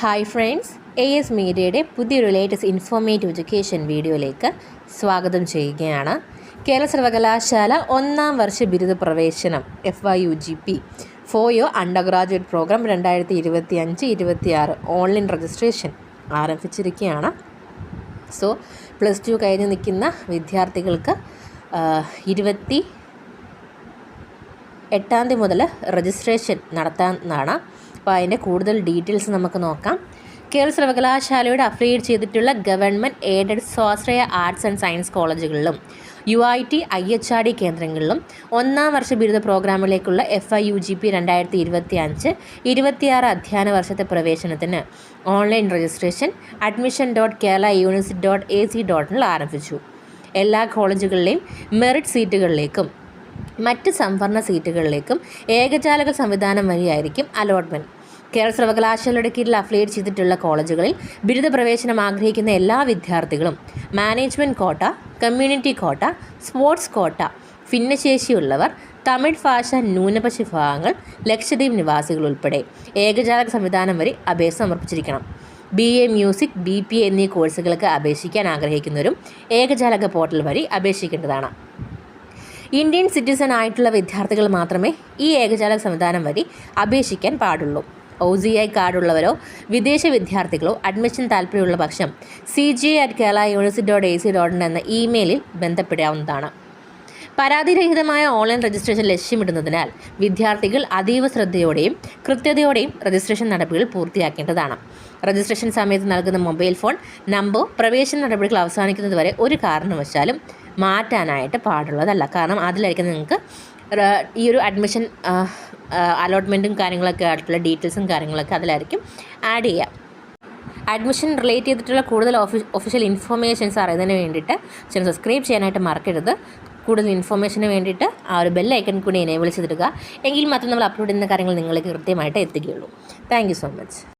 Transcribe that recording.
Hi friends, AS മീഡിയയുടെ പുതിയൊരു latest informative education വീഡിയോയിലേക്ക് സ്വാഗതം ചെയ്യുകയാണ്. കേരള സർവകലാശാല 1-ാം വർഷ ബിരുദ പ്രവേശനം FYUGP four year undergraduate programme 2025-26 online registration ആരംഭിച്ചിരിക്കുകയാണ്. സോ +2 കഴിഞ്ഞ് നിൽക്കുന്ന വിദ്യാർത്ഥികൾക്ക് 28-ാം തീയതി മുതൽ രജിസ്ട്രേഷൻ നടത്താവുന്നതാണ്. അപ്പോൾ അതിൻ്റെ കൂടുതൽ ഡീറ്റെയിൽസ് നമുക്ക് നോക്കാം. കേരള സർവകലാശാലയുടെ അഫിലിയേറ്റ് ചെയ്തിട്ടുള്ള ഗവൺമെൻറ് എയ്ഡഡ് സ്വാശ്രയ ആർട്സ് ആൻഡ് സയൻസ് കോളേജുകളിലും UIT IHRD കേന്ദ്രങ്ങളിലും 1-ാം വർഷ ബിരുദ പ്രോഗ്രാമിലേക്കുള്ള FYUGP 2025-26 അധ്യയന വർഷത്തെ പ്രവേശനത്തിന് ഓൺലൈൻ രജിസ്ട്രേഷൻ admission.keralauniversity.ac.in ആരംഭിച്ചു. എല്ലാ കോളേജുകളിലെയും മെറിറ്റ് സീറ്റുകളിലേക്കും മറ്റ് സംവരണ സീറ്റുകളിലേക്കും ഏകജാലക സംവിധാനം വഴിയായിരിക്കും അലോട്ട്മെൻറ്റ്. കേരള സർവകലാശാലയുടെ കീഴിൽ അഫിലിയേറ്റ് ചെയ്തിട്ടുള്ള കോളേജുകളിൽ ബിരുദ പ്രവേശനം ആഗ്രഹിക്കുന്ന എല്ലാ വിദ്യാർത്ഥികളും മാനേജ്മെൻറ്റ് കോട്ട, community quota, sports quota, ഭിന്നശേഷിയുള്ളവർ, Tamil ഭാഷ ന്യൂനപക്ഷ വിഭാഗങ്ങൾ, ലക്ഷദ്വീപ് നിവാസികൾ ഉൾപ്പെടെ ഏകജാലക സംവിധാനം വഴി അപേക്ഷ സമർപ്പിച്ചിരിക്കണം. BA മ്യൂസിക്, BPA എന്നീ കോഴ്സുകൾക്ക് അപേക്ഷിക്കാൻ ആഗ്രഹിക്കുന്നവരും ഏകജാലക പോർട്ടൽ വഴി അപേക്ഷിക്കേണ്ടതാണ്. ഇന്ത്യൻ സിറ്റിസൺ ആയിട്ടുള്ള വിദ്യാർത്ഥികൾ മാത്രമേ ഈ ഏകജാലക സംവിധാനം വഴി അപേക്ഷിക്കാൻ പാടുള്ളൂ. OCI കാർഡുള്ളവരോ വിദേശ വിദ്യാർത്ഥികളോ അഡ്മിഷൻ താല്പര്യമുള്ള പക്ഷം CGA@keralauniversity.ac.in എന്ന ഇമെയിലിൽ ബന്ധപ്പെടാവുന്നതാണ്. പരാതിരഹിതമായ ഓൺലൈൻ രജിസ്ട്രേഷൻ ലക്ഷ്യമിടുന്നതിനാൽ വിദ്യാർത്ഥികൾ അതീവ ശ്രദ്ധയോടെയും കൃത്യതയോടെയും രജിസ്ട്രേഷൻ നടപടികൾ പൂർത്തിയാക്കേണ്ടതാണ്. രജിസ്ട്രേഷൻ സമയത്ത് നൽകുന്ന മൊബൈൽ ഫോൺ നമ്പർ പ്രവേശന നടപടികൾ അവസാനിക്കുന്നതുവരെ ഒരു കാരണവശാലും മാറ്റാനായിട്ട് പാടുള്ളതല്ല. കാരണം അതിലായിരിക്കും നിങ്ങൾക്ക് ഈ ഒരു അഡ്മിഷൻ അലോട്ട്മെൻറ്റും കാര്യങ്ങളൊക്കെ ആയിട്ടുള്ള ഡീറ്റെയിൽസും കാര്യങ്ങളൊക്കെ അതിലായിരിക്കും ആഡ് ചെയ്യുക. അഡ്മിഷൻ റിലേറ്റ് ചെയ്തിട്ടുള്ള കൂടുതൽ ഒഫീഷ്യൽ ഇൻഫർമേഷൻസ് അറിയുന്നതിന് വേണ്ടിയിട്ട് ചാനൽ സബ്സ്ക്രൈബ് ചെയ്യാനായിട്ട് മറക്കരുത്. കൂടുതൽ ഇൻഫർമേഷന് വേണ്ടിയിട്ട് ആ ഒരു ബെൽ ഐക്കൺ കൂടി എനേബിൾ ചെയ്തിടുക. എങ്കിൽ മാത്രം നമ്മൾ അപ്ലോഡ് ചെയ്യുന്ന കാര്യങ്ങൾ നിങ്ങളിലേക്ക് കൃത്യമായിട്ട് എത്തുകയുള്ളൂ. Thank you so much.